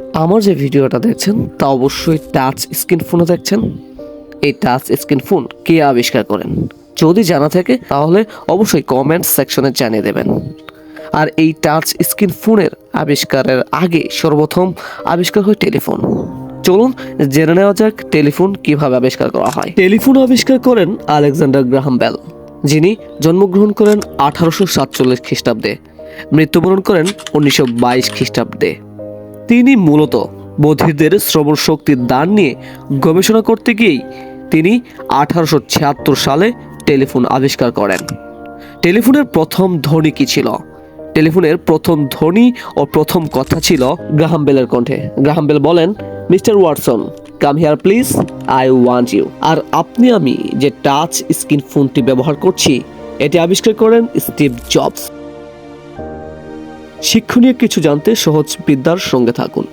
আমার যে ভিডিওটা দেখছেন তা অবশ্যই টাচ স্ক্রিন ফোনে দেখছেন। এই টাচ স্ক্রিন ফোন কে আবিষ্কার করেন? যদি জানা থাকে তাহলে অবশ্যই কমেন্ট সেকশনে জানিয়ে দেবেন। আর এই টাচ স্ক্রিন ফোনের আবিষ্কারের আগে সর্বপ্রথম আবিষ্কার হয় টেলিফোন। চলুন জেনে নেওয়া যাক টেলিফোন কিভাবে আবিষ্কার করা হয়। টেলিফোন আবিষ্কার করেন আলেকজান্ডার গ্রাহাম বেল, যিনি জন্মগ্রহণ করেন 1847 খ্রিস্টাব্দে, মৃত্যুবরণ করেন 1922 খ্রিস্টাব্দে। তিনি মূলত বধিরদের শ্রবণ শক্তির দান নিয়ে গবেষণা করতে গিয়েই তিনি 1876 সালে টেলিফোন আবিষ্কার করেন। টেলিফোনের প্রথম ধ্বনি কি ছিল? টেলিফোনের প্রথম ধ্বনি ও প্রথম কথা ছিল গ্রাহাম বেলের কণ্ঠে। গ্রাহাম বেল বলেন, mister Watson, come here please, I want you. আর আপনি আমি যে টাচ স্ক্রিন ফোনটি ব্যবহার করছি, এটি আবিষ্কার করেন স্টিভ জবস। শিক্ষণীয় কিছু জানতে সহজ বিদ্যার সঙ্গে থাকুন।